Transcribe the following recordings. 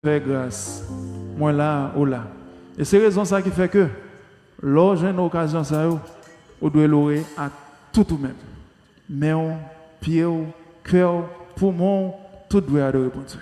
Fais grâce. Moi là ou là. Et c'est raison ça qui fait que lorsque j'ai une occasion ça on doit l'oreiller à tout même. Mais pied, cœur, poumon, tout doit adorer pour Dieu.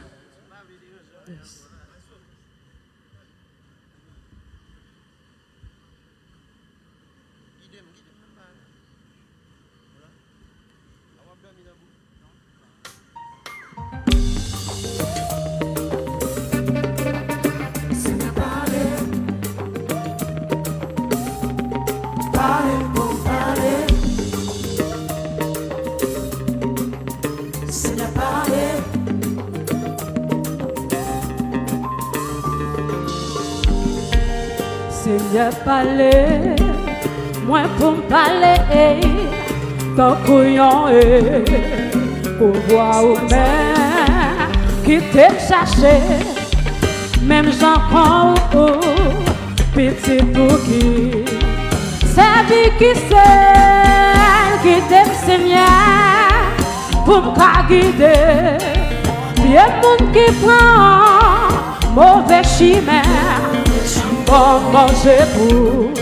Seigneur parler, moi pour me parler, ton couillon pour voir au main qui t'ai cherché, même j'en prends petit pour qui, c'est lui qui sait, qui t'aime Seigneur, pour me guider, bien monde qui prend mauvais chimère. Pour manger pour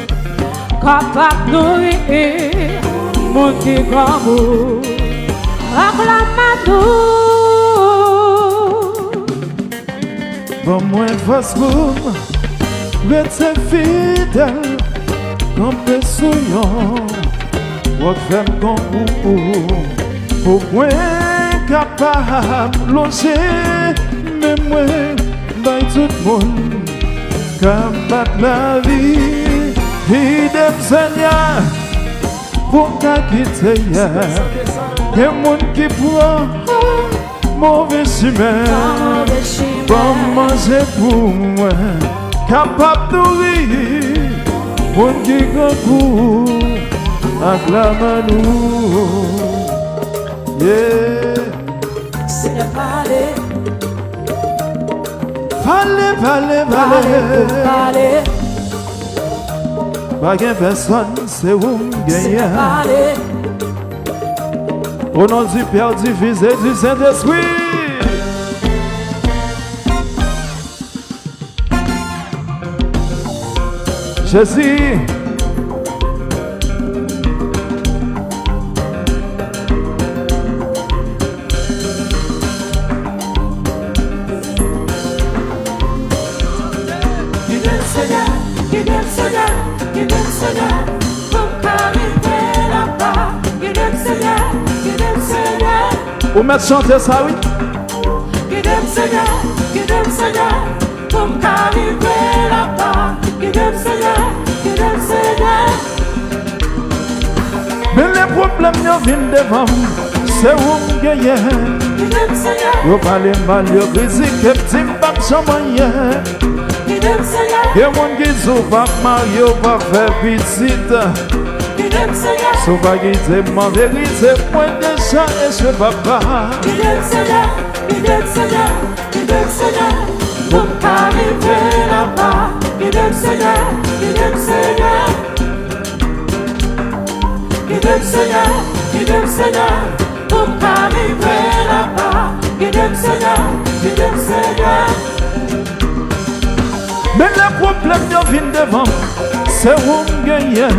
capable nourrir mon qui grand acclame-nous. Bon moi face pour rester fidèle comme des souillons pour faire comme pour moi capable loger mais moi dans tout le monde combat la vie, fidèle Seigneur, pour ta quitter. Il y a des gens qui prend mauvais chemin, pour manger pour moi, capable de nourrir, mon qui grand coup, acclame-nous. Yeah. Seigneur, parlez. Parlez. Pas qu'une personne, c'est où gagner. Au nom du Père, du Fils et du Saint-Esprit. Jésus. Vous mettez chanter ça, oui? Guide-moi Seigneur, pour m'arriver là-bas. Guide-moi Seigneur. Mais les problèmes viennent devant, c'est où vous gagnez. Guide-moi Seigneur. Vous parlez mal, vous critiquez, petit pape sans moyen. Guide-moi Seigneur. Il y a des gens qui sont pas mariés, pas faire petite. So va guider ma vérité, point de ça et ce papa. Guide-moi Seigneur, pour m'arriver là-bas. Guide-moi Seigneur, pour m'arriver là-bas. Guide-moi Seigneur. Mais le problème vient devant, c'est où vous gagnez.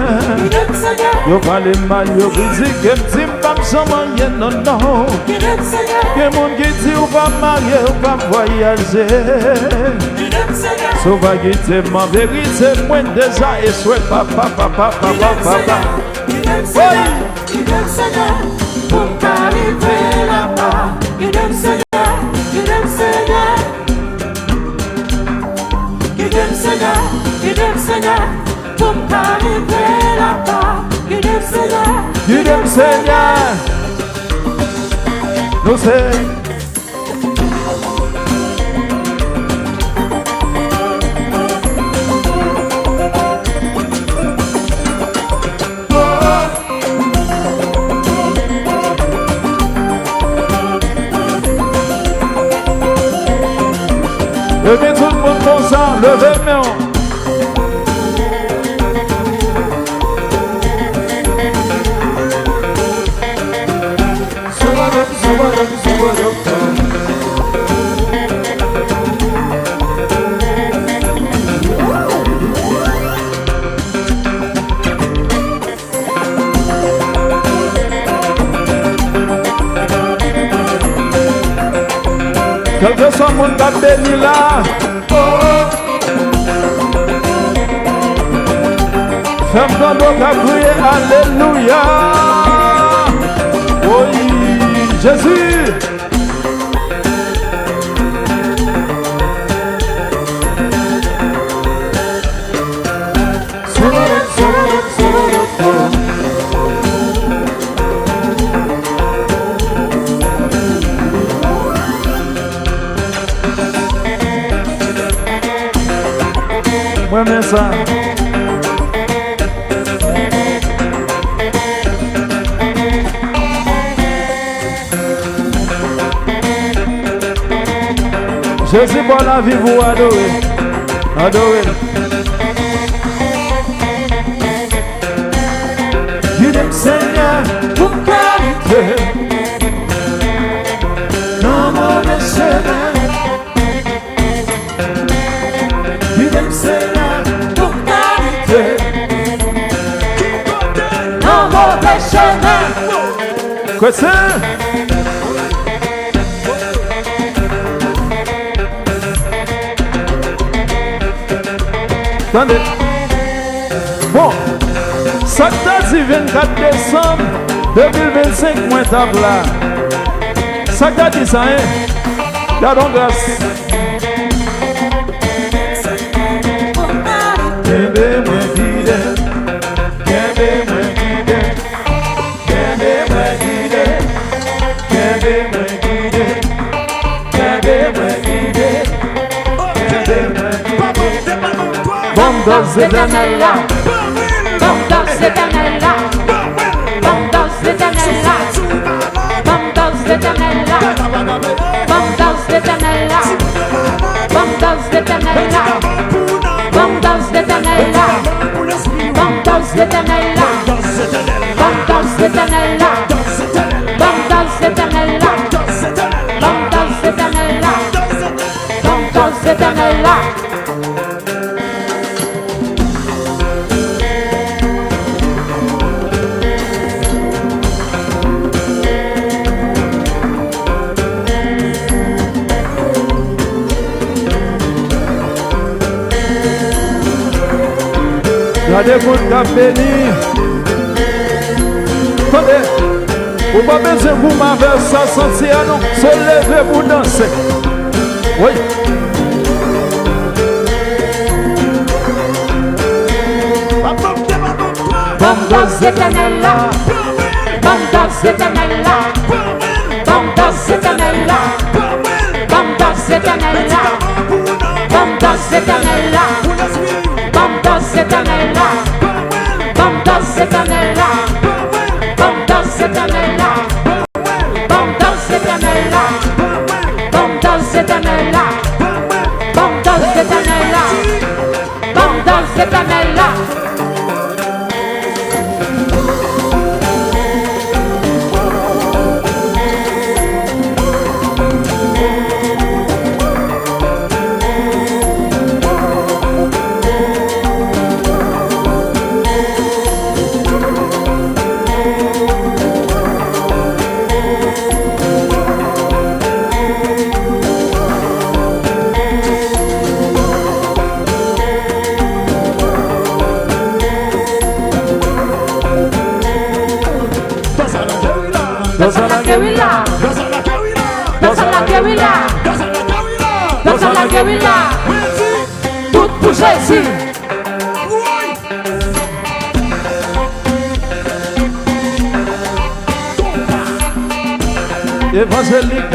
Vous parlez mal, vous critiquez, petit pape sans moyen, non. Il y a des gens qui disent ou pas marier, ou pas voyager. So va guider ma vérité, moi déjà et souhait papa. Guide-moi Seigneur, pour m'arriver là-bas. Guide-moi Seigneur. Guide-moi Seigneur, pour m'arriver là-bas. Guide-moi Seigneur. Nous c'est. Levez tout le monde comme ça, levez main. qu'a béni là. Femme dans l'eau qu'a crié alléluia. Oui, Jésus. Moi, mais ça. Jésus, bon la vie, vous adorez. Adorez. Guide Seigneur, pour qualité. Non, mauvais chemin. Guide Seigneur, pour qualité. Non, mauvais chemin. Quoi ça? Attendez. Bon, ça dit 24 décembre 2025, moi table là. Ça dit ça, hein? Gardons grâce. Kembe-moi guide, kembe-moi guide, kembe-moi guide, kembe-moi guide, kembe-moi guide, kembe-moi guide. Bandas éternelles là, bandas éternelles là, bandas éternelles là, bandas éternelles là, bandas éternelles là, bandas éternelles là, bandas éternelles là, bandas éternelles là, bandas éternelles là, bandas éternelles là, bandas éternelles là, bandas éternelles là. Regardez votre cap béni. Attendez, vous n'avez pas besoin de vous m'avoir ça sentir, non? Se lever pour danser. Oui. Bandas éternelles là, bandas éternelles là, bandas éternelles là, bandas éternelles là, bandas éternelles là, bandas éternelles là, bandas éternelles là, bandas éternelles là, bandas éternelles là, bandas éternelles là, bandas éternelles là, bandas éternelles là. Danse à la guérilla, danse à la guérilla, danse à la guérilla, danse à la guérilla, danse à la guérilla, tout pour Jésus. Évangélique.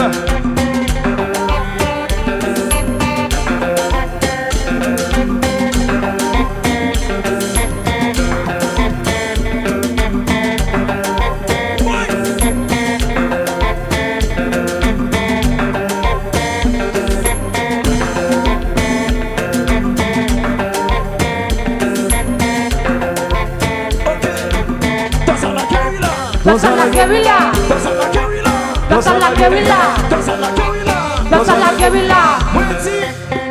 Danse à la guérilla, danse à la guérilla, danse à la guérilla, danse à la guérilla, danse à la guérilla,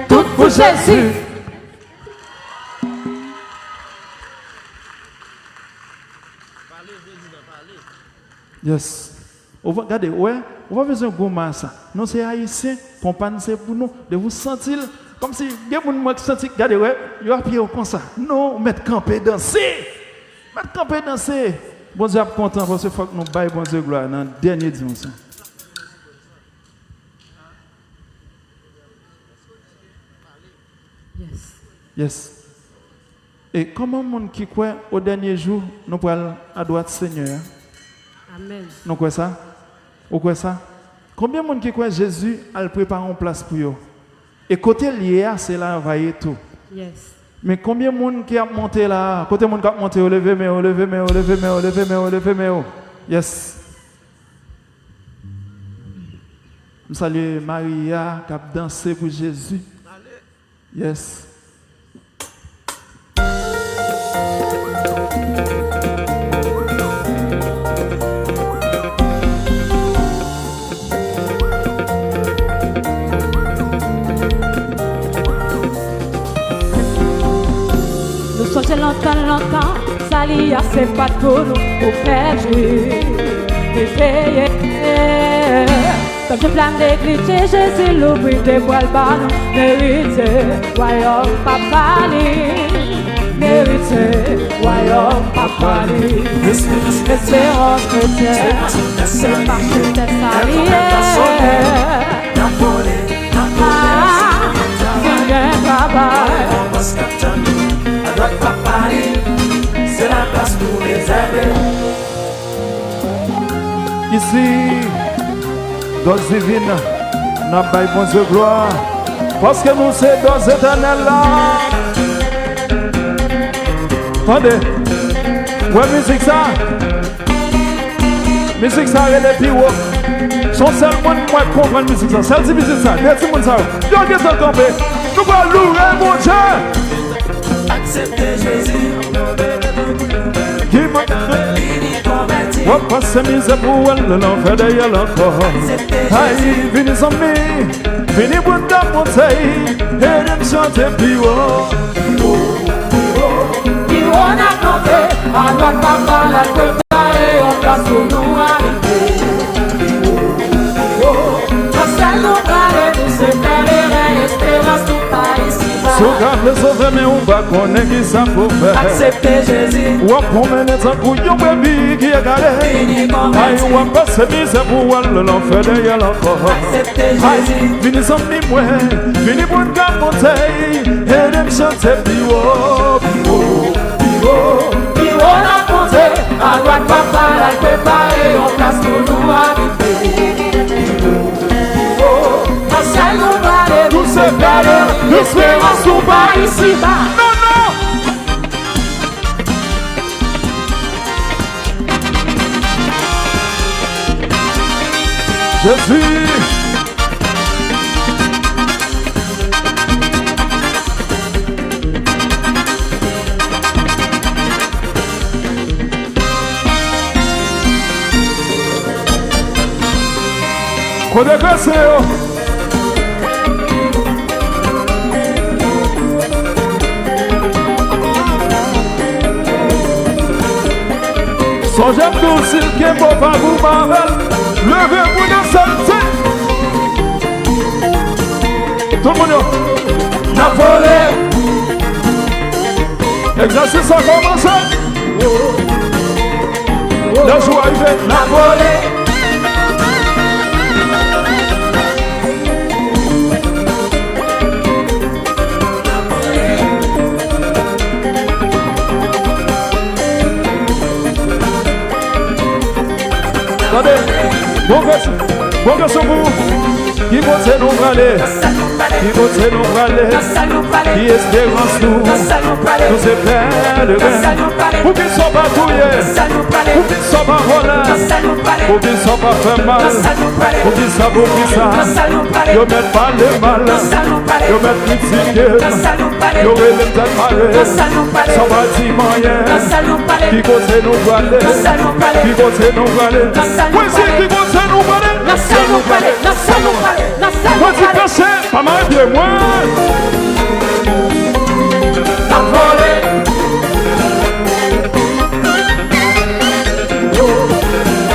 tout pour Jésus. Yes. Regardez, ouais, on va besoin de gomme ça. Non, c'est haïtien, compagne, c'est pour nous, de vous sentir comme si il y a des gens qui sentent, regardez, ouais, il y a pied comme ça. Non, mettre camper danser. Mettre camper danser. Bon Dieu, je suis content parce qu'il faut que nous baillons bon Dieu gloire dans le dernier dimanche. Yes. Yes. Et comment les gens qui croient au dernier jour, nous pourrons à droite du Seigneur? Amen. Nous croyons ça? Vous croyez ça? Combien de gens qui croient Jésus a préparé une place pour eux? Et côté lié, c'est là, envahir tout. Yes. Mais combien de gens qui a monté là? Côté de gens qui a monté, levé, mais. Yes. Nous saluons Maria qui a dansé pour Jésus. Yes. J'ai longtemps, ça l'y a c'est pas pour nous, pour perdre et payer. Comme je plane d'église, Jésus l'oublie de boire le ballon, mérité, royaume papali, mérité, royaume papali. Espérance chrétienne, c'est marché des saliers. C'est un travail. C'est la place pour les aider. Ici, dose divine, nous avons bon Dieu gloire, parce que nous sommes dose éternelle là. Attendez, ouais, musique ça, elle est plus haut. Son seul monde qui comprend la musique ça, celle-ci musique ça, merci mon ça. Yo, qu'est-ce que vous faites? Nous allons louer mon Dieu. Acceptez Jésus. Qui m'a on passe mise pour elle, l'enfer d'ailleurs encore. Aïe, venez en me, venez pour ta montagne, et me chanter plus haut. Puis on a campé, à droite papa la préparé, on place pour nous arriver. Parce qu'elle nous parlait, nous séparer, espérance tout pas ici. Sougarde les sauver, mais on va connaître qui ça faut faire. Acceptez Jésus. On va promener sans couillon, baby, qui est galé. Aïe, on va passer mise pour elle, l'enfer d'ailleurs encore. Acceptez Jésus. Aïe, venez en me, venez pour ta montagne, et me chanter plus haut. Puis on a compté, à droite papa la préparé, on place pour nous arriver. Parce qu'elle nous parlait, nous séparer, l'espérance tout pas ici bas. Non, non. Jésus. Kodekaseo. Songez tout s'il qui est beau par vous, Marvel. Levez-vous dans cette tête. Tout le monde, n'a volé. Exercice a commencé. Le jour arrivé, n'a volé. Attendez, bon garçon vous, qui vote nous braler, qui vote nous braler, qui espérance nous, nous espère de rien, pour qu'ils soient pas touillés, pour qu'ils soient pas volés, pour qu'ils soient pas fait mal, pour qu'ils soient pour qui ça, ils mettent pas le mal, ils mettent critiqué, ils relèvent de parler, sans pas dire moyen, qui vote nous braler, qui vote nous braler. Oui, c'est qui vont se nous parler. Moi, tu caché, pas mal bien moi. N'a volé.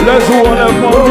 Le jour, on a mort,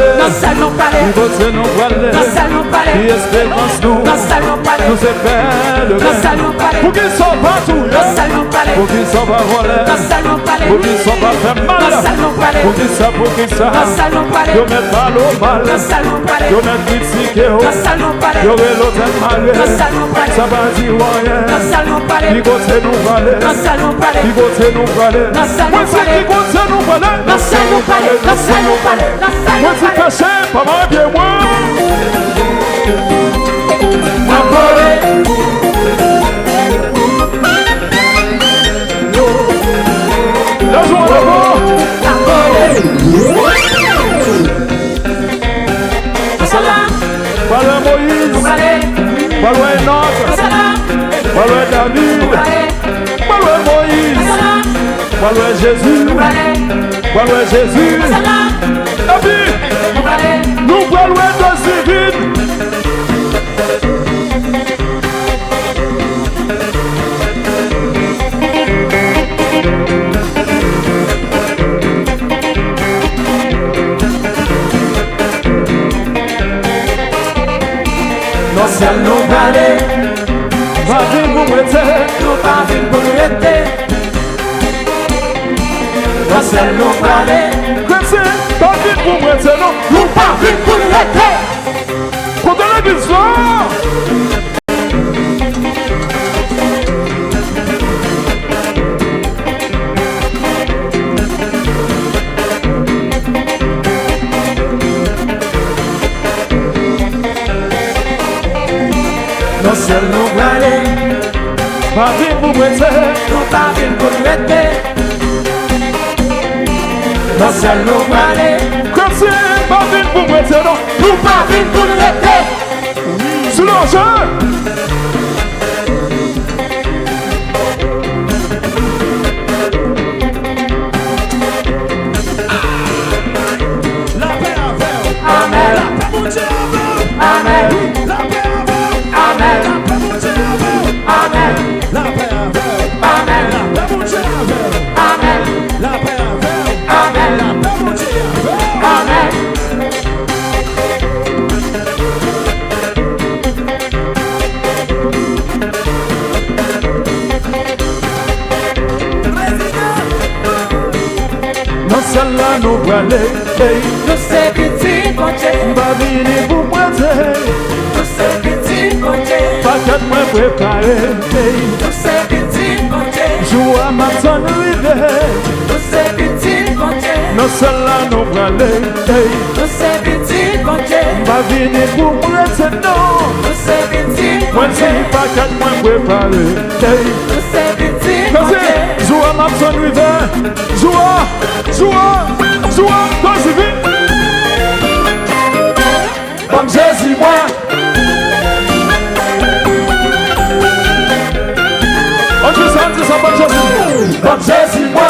aller. Dans salle nous parler. Qui côté nous aller. Dans salle nous parler. Qui espérance nous. Dans salle nous parler. Nous espère. Dans salle nous parler. Pour qu'ils soient partout. Dans salle nous parler. Pour qu'ils soient pas volés. Dans salle nous parler. Pour qu'ils soient pas fait mal. Dans salle nous parler. Pour qu'ils soient, pour qu'ils soient. Dans salle nous parler. Yo met mal au mal. Dans salle nous parler. Yo met critiqué. Dans salle nous parler. Yo met l'autre malgré. Dans salle nous parler. Ça va dire rien. Dans salle nous parler. Qui côté nous aller. Dans salle nous parler. Qui côté nous aller. Dans salle nous Moi c'est parler. qui côté nous aller. Dans salle nous parler. Dans salle nous parler. Dans salle Moi nous c'est parler. caché. Pas mal bien moi. La joie d'abord. Parle Moïse. Parle Enoch. Parle David. Parle Moïse. Parle Jésus. Parle Jésus. Et puis, nous parlons de civil. Dans ciel nous parler. Va venir vous prêter. Nous pas venir pour nous aider. Dans ciel nous parler. Chrétien, va venir vous prêter. Non, Nous pas venir pour nous aider. contre l'église là. Dans ciel nous parler. Va venir vous prêter. Nous pas venir pour nous aider. Dans ciel nous parler. Chrétien, va venir vous prêter. Non, Nous pas venir pour nous aider. sur l'enjeu. Amen. Amen. Amen. Amen. Amen. Amen. Amen. Dans celle-là, nous aller. Nous c'est petit bon Dieu. Va venir vous prêter. Nous c'est petit bon Dieu. Pas qu'à moi préparer. Nous c'est petit bon Dieu. Joue à ma sonne rivière. Nous c'est petit bon Dieu. Dans celle-là, nous aller. Nous c'est petit bon Dieu. Va venir vous prêter. Non. Nous c'est petit bon Moi, Dieu. c'est pas qu'à moi préparer. Nous c'est petit bon Dieu. Joue à ma sonne rivière. Joue à, dans ce vie. Comme Jésus moi. On dit ça, bon Jésus. Comme Jésus moi.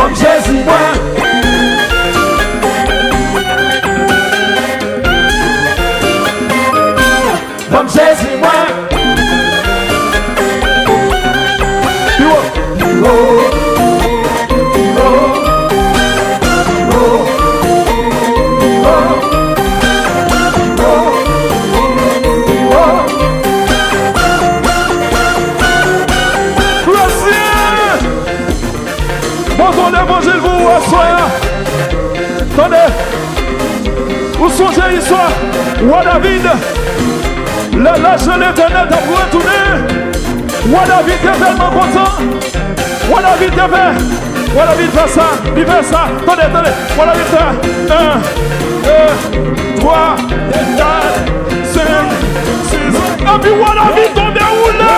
Comme Jésus moi. Comme Jésus moi. Bonjour l'évangile vous assoyez. Attendez. Vous songez l'histoire. Roi David. L'âge de l'éternel t'a pour retourner. Roi David est tellement content. Roi David est fait. Roi David fait ça. Il fait ça. Attendez. Roi David fait 1, 2, 3, 4, 5, 6. Et puis Roi David tombe déroulé.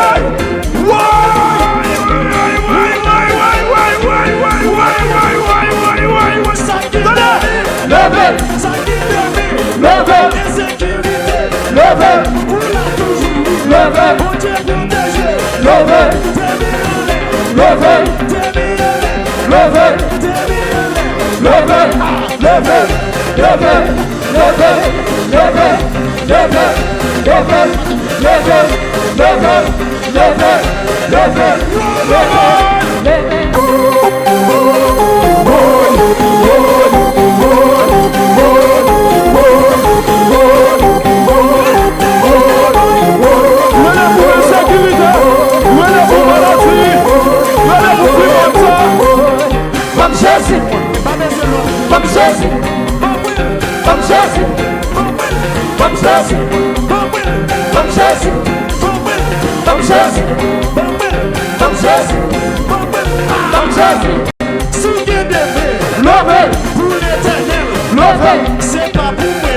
C'est pas pour moi,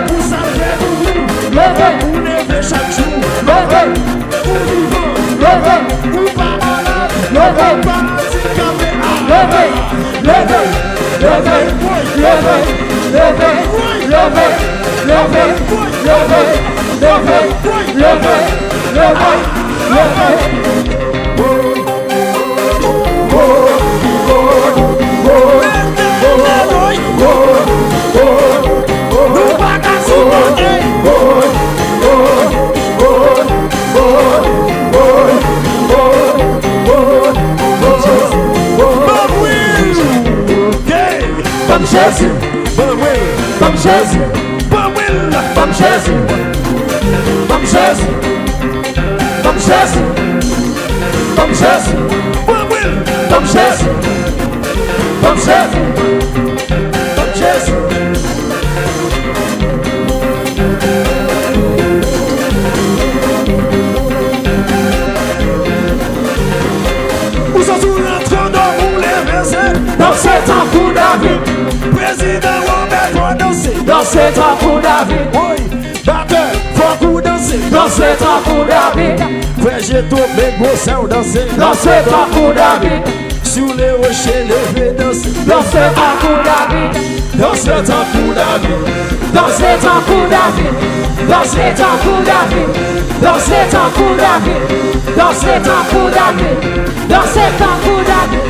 pour ça faire pour lever chaque jour, pour vivre, pour pas malade, pas Danser tant pour David. Oui, batteur, faut qu'on danser. Danser tant pour David. Frère, j'ai tombé gros sang danser. Danser tant pour David. Sur les rochers levés danser. Danser tant pour David. Danser tant pour David. Danser tant pour David. Danser tant pour David. Danser tant pour David. Danser tant pour David. Danser tant pour David.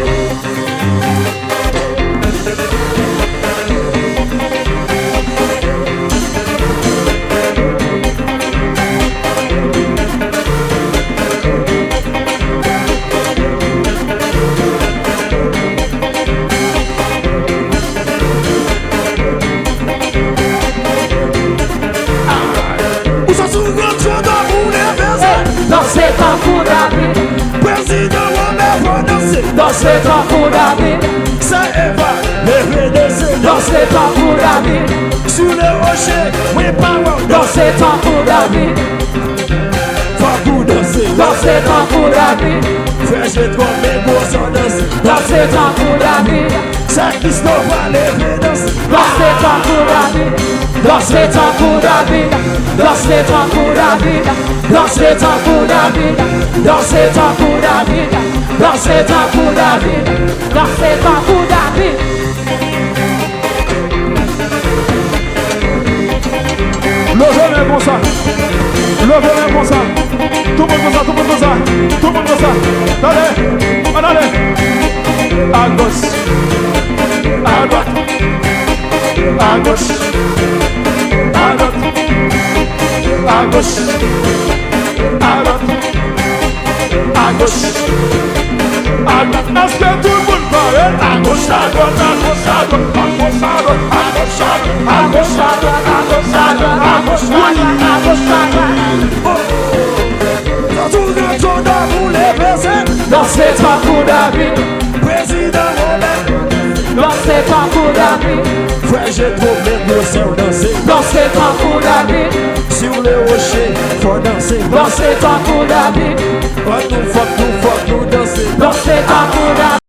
Danser tant pour David. Président, on est pour danser. Danser tant pour David. Ça Eva, levez danser. Danser tant pour David. Sur les rochers, oui, power. Danser tant pour David. Faut qu'on danser. Danser tant pour David. Frère, j'ai trop mes gros sans danser. Danser tant pour David. Ça Christophe va lever danser. Danser tant pour David. Danser tant pour David. Danser tant pour David. Danser tant pour David. Danser tant pour David. Danser tant pour David. Danser tant pour David. Levez-les comme ça. Levez-les comme ça. Tout le monde comme ça, tout le monde comme ça. Tout le monde comme ça. Allez, allez. À gauche. À droite. À gauche. À droite. À gauche. À droite. À gauche. À droite. Est-ce que tout le monde parle? À gauche, à droite, à gauche, à droite, à gauche, à droite, à gauche, à droite, à gauche, à droite, à gauche, à droite, à gauche, à droite. Tout le monde pour les personnes. Danser tant pour David. Président, on est. Danser tant pour David. Frère, j'ai trop mes gros sans danser. Danser tant pour David. Sur les rochers, faut danser. Danser tant pour David. Faut nous danser. Danser tant pour David.